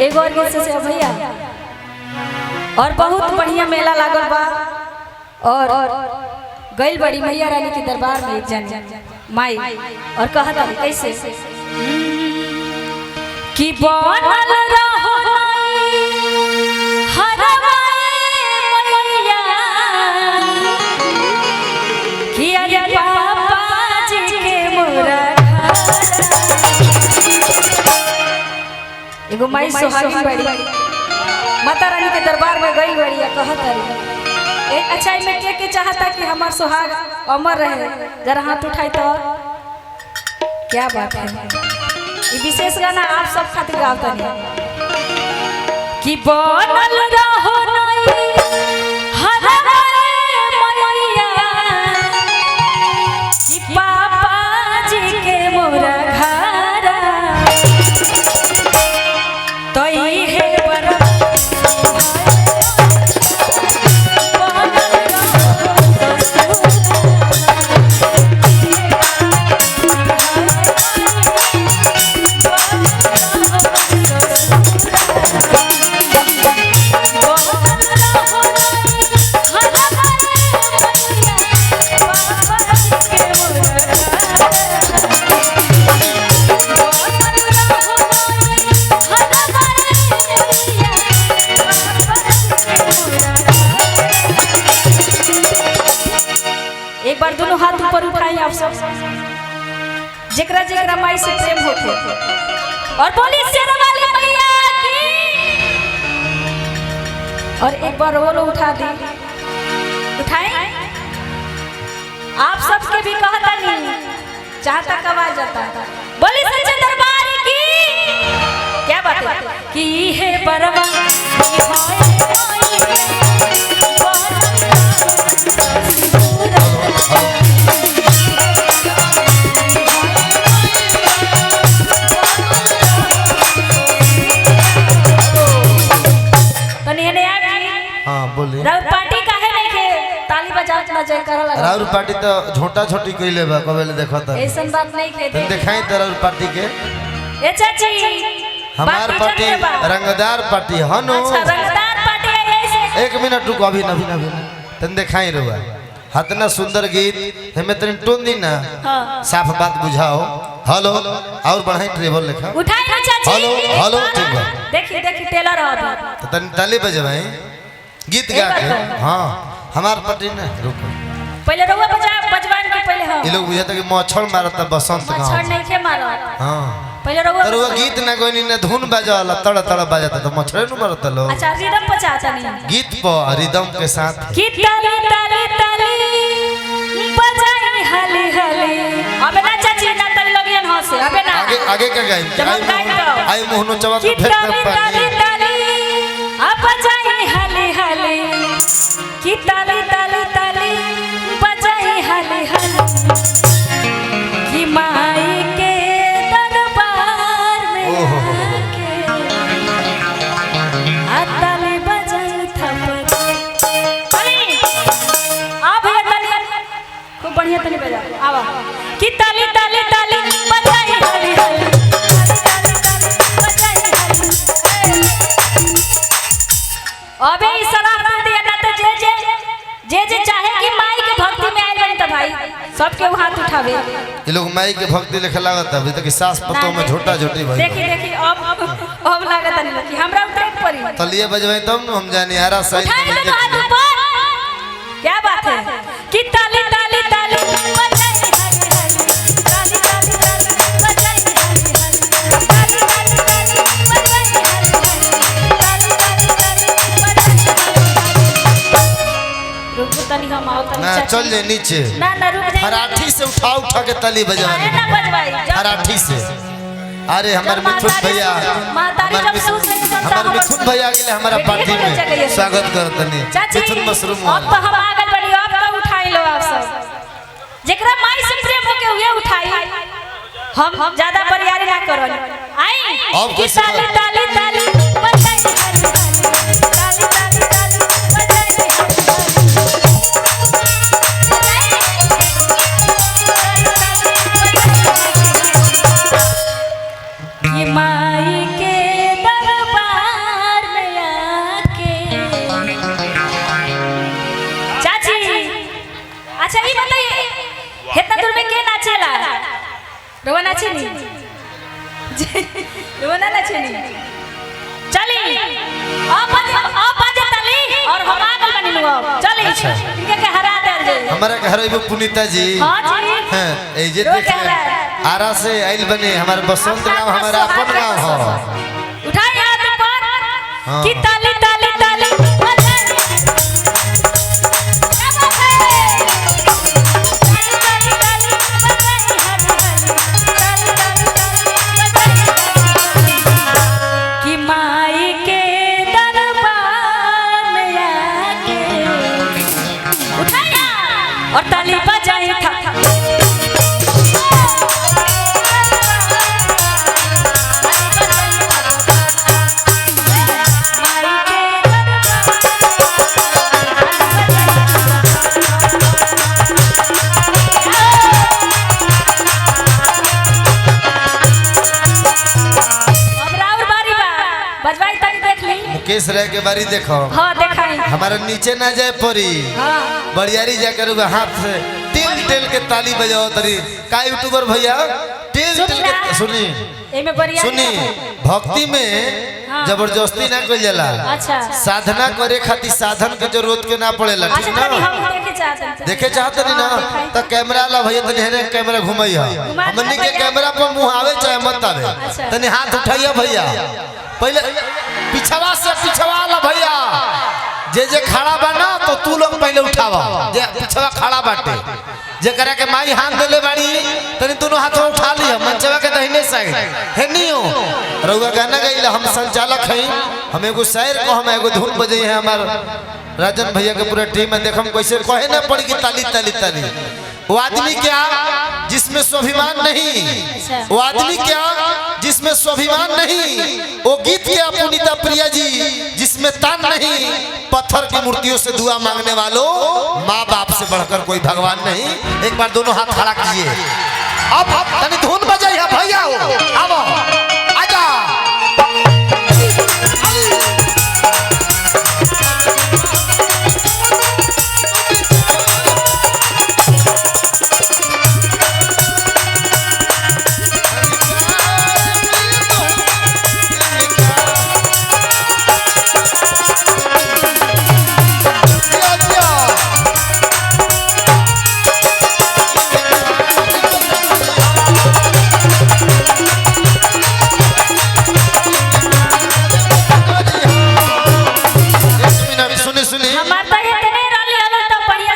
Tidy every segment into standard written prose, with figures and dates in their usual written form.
एगो और गीत से भैया और बहुत बढ़िया मेला लागल बा और गइल बड़ी मैया रानी के दरबार में एक जन माई और कहता कैसे कि बनल रहो मैया कि अरे पापा जी के मोरा एगो माई सुहागिन बड़ी माता रानी के दरबार में गई बड़ी कहत रही एक अच्छा में के चाहता कि हमार सुहाग अमर रहे, जरा हाथ उठाई तो क्या बात है। ये विशेष गाना आप सब खातिर गाता है कि बनल रहो मैया कि पापा जी के मोरा तो ये एक बार दोनों हाथ ऊपर उठाएं आप सब जेकरा जेकरा माई से प्रेम होके और बोली शेरवाली मैया की। और एक बार वो लोग उठा दी उठाएं आप सबके भी कहता नहीं चाहता कब आ जाता बोली सच्चे दरबार की। क्या बात है कि है परवा राउर पार्टी तो झोटा छोटी कइले बा कबेले देखत ऐसन बात नहीं खेते दिखाई त राउर पार्टी के ए चाची हमार पार्टी रंगदार पार्टी हनो। अच्छा रंगदार पार्टी है ऐसे। एक मिनट रुको अभी तन दिखाई रुआ हतना सुंदर गीत हमें तन टोन दी ना साफ बात बुझाओ। हेलो और बढ़ाई ट्रेवल लिखा उठाई ना चाची। हेलो हेलो ठीक बा देखी देखी टेलर हो तो तन ताली बजवाई गीत गा के। हां हमार पार्टी ना रुको पहले रउआ बजवान के पहले हो ये लोग बुझाता कि मच्छर मारता बसंत गांव मच्छर नहीं के मारो। हां पहले रउआ गीत ना कोई ने धुन बजावला तड़ तड़ बजाता तो मच्छर न मारता लोग। अच्छा रिदम पे चाहता नहीं गीत पर रिदम के साथ कि ताली ताली ताली बजाई हली हली। अबे ना चाची ना ताली लोगियन हंसे अबे ना आगे आगे का गाई आई मोहनो चवा कि ताली ताली ताली अब बजाई हली हली कि ताली ताली ताली बजाई हली हली कि माई के दरबार में आके ताली बजाई थप ताली आ भैया ताली खूब बढ़िया ताली बजा आवा कि ताली ताली ताली बजाई हली हली ताली ताली बजाई हली। अबे इस सलाह ना दिया ना तो जे चाहे कि माई के भक्ति में आइल बनी त भाई सबके हाथ उठावे। ये लोग माई के भक्ति लेखे लागत अभी तक सास पतों में झोटा झोटी भाई देखी देखी अब लागत नहीं कि हमरा उतरे पड़ी तलिए बजवाई तब न हम जानी हरा सही उठाई लो हाथ ऊपर। क्या बात है कि ताली ताली ताली बजाई हली हली ताली ताली ताली बजाई हली हली ताली ताली ताली बजाई हली हली ताली ताली ताली बजाई। रुक तनी हम आओ तनी ना चल ले नीचे ना ना रुक जा हराठी से उठा के तली बजवाई ना बजवाई हराठी से। अरे हमारे मिथुन भैया हमारे मिथुन भैया के लिए हमारा पार्टी में स्वागत करतनी मिथुन मशरूम अब तो हम आगे बढ़ी अब तो उठाई लो आप सब जेकरा माई से प्रेम होके हुए उठाई हम ज्यादा बरियारी ना करो आई कि ताली ताली ताली बजाई हली हली ताली ताली ताली बजाई हली हली कि माई के दरबार रोवा नाचे नहीं रोवा ना नाचे नहीं चली आप बाजे ताली और हम आगल बनी लो चली इनके के हरा दे हमारा घर एगो पुनीता जी हां जी हैं ए जे देख आरा से आइल बने हमारे बसंत गांव हमारा अपन गांव हो उठाई हाथ पर कि ताली ताली ताली बजाई क्या बात है ताली ताली ताली बजाई हाथ ताली ताली ताली बजाई कि माई के दरबार में आके उठाया और ताली बजाई था मुकेश राय के बारी देखो हाँ देखाई हमारा नीचे ना जाए परी हाँ बड़ियारी जाकर हाथ से टेल टेल के ताली बजाओ तरी का यूट्यूबर भैया टेल टेल के सुनी एमे बढ़िया सुनी भक्ति में जबरदस्ती ना कइल जाला अच्छा साधना करे खातिर साधन के जरूरत के ना पड़ेला ठीक अच्छा ना हम देखे चाहते नहीं ना तो कैमरा ला भैया तनी हेने कैमरा घुमैया हमनी के कैमरा पर मुंह आवे चाहे मत आवे तनी हाथ उठाइया भैया पहले पिछवा से पिछवा ला भैया जे खड़ा बना तो तू लोग पहले उठावा जे पिछवा खड़ा बाटे जे करे के माई हाथ देले बाड़ी तनी दोनों हाथ उठा लिया मंचवा के दाहिने साइड है नियो रउआ गाना गइला हम संचालक हई हम एगो शायर को हम एगो धुन बजई है हमार राजन भैया के पूरा टीम में देखम कैसे कहे ना पड़ी कि ताली ताली ताली वो आदमी क्या जिसमें स्वाभिमान नहीं वो आदमी क्या जिसमें स्वाभिमान नहीं वो गीत क्या पुनीता प्रिया जी जिसमें तान नहीं पत्थर की मूर्तियों से दुआ मांगने वालों माँ बाप से बढ़कर कोई भगवान नहीं एक बार दोनों हाथ खड़ा कीजिए अब तनी धुन बजाइए भैया अब आजा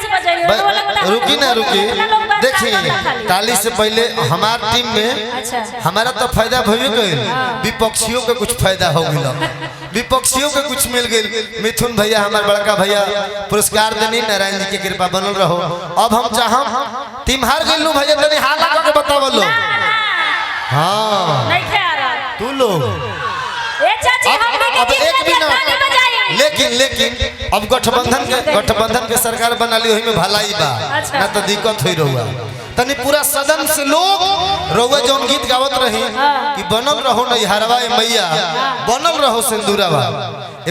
रुकी ना रुकी देखिए ताली से पहले हमार टीम में हमारा तो फायदा भइल गइल विपक्षियों के कुछ फायदा हो गइल विपक्षियों के कुछ मिल गइल मिथुन भैया हमार बड़का भैया पुरस्कार देनी नारायण जी की कृपा बनल रहो अब हम चाहम टीम हार गइल भैया तनी हाथ लगा के बताव लो हां नहीं खे आ रहा तू लोग ए चाची हमने के टीम में ताली बजाई लेकिन अब गठबंधन के सरकार बना ली वही में भलाई बा ना तो दिक्कत हुई रहुआ तनी पूरा सदन से लोग रहुआ जौन गीत गावत रही कि बनल रहो नहीं हरवा मैया बनल रहो सिंदूरवा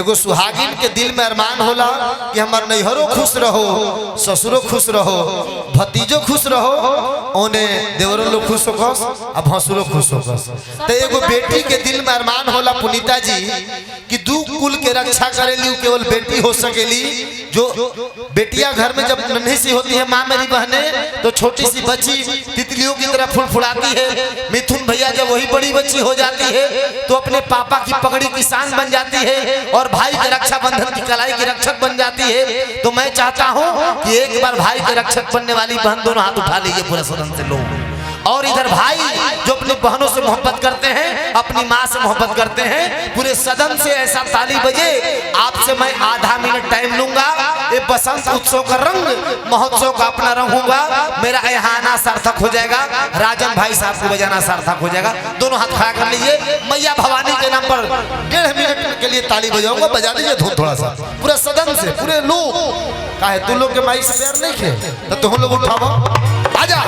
एगो सुहागिन के दिल में अरमान होला कि हमार नैहरो खुश रहो ससुरो खुश रहो भतीजो खुश रहो ओने देवरो लोग खुश होकस अब भसुरो खुश होकस तो एगो बेटी के दिल में अरमान होला पुनीता जी कि दू कुल के रक्षा करेली केवल बेटी हो सकेली जो बेटियां घर में जब नन्ही सी होती है माँ मेरी बहने तो छोटी सी बच्ची तितलियों की तरह फुड़फुड़ाती है मिथुन भैया जब वही बड़ी बच्ची हो जाती है तो अपने पापा की पगड़ी की शान बन जाती है और भाई के रक्षाबंधन की कलाई की रक्षक बन जाती है तो मैं चाहता हूँ कि एक बार भाई के रक्षक बनने वाली बहन दोनों हाथ उठा लीजिए पूरे सदन से लोग और इधर भाई जो अपनी बहनों से मोहब्बत करते हैं अपनी माँ से मोहब्बत करते हैं पूरे सदन से ऐसा ताली बजे आपसे मैं आधा मिनट टाइम लूंगा ये बसंत उत्सव का रंग महोत्सव का अपना रंग होगा मेरा यहाँ आना सार्थक हो जाएगा राजन भाई साहब को बजाना सार्थक हो जाएगा दोनों हाथ खड़ा कर लीजिए मैया भवानी के नाम पर 1.5 मिनट के लिए ताली बजाऊंगा बजा दीजिए धूम थोड़ा सा पूरा सदन से पूरे लोग काहे तू लोग के माई से प्यार नहीं खे तो तुम लोग उठाओ आजा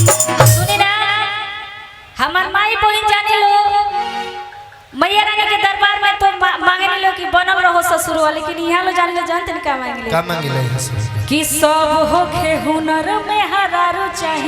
सुनी ना हमार माई बहन जाने लो मैया रानी के दरबार में तो मांगे लो कि बनल रहो ससुर वाले, लेकिन यहाँ लो जाने लो जानते नहीं क्या मांगे का मांगे ले कि सब होखे हुनर में हरारू चाहिए।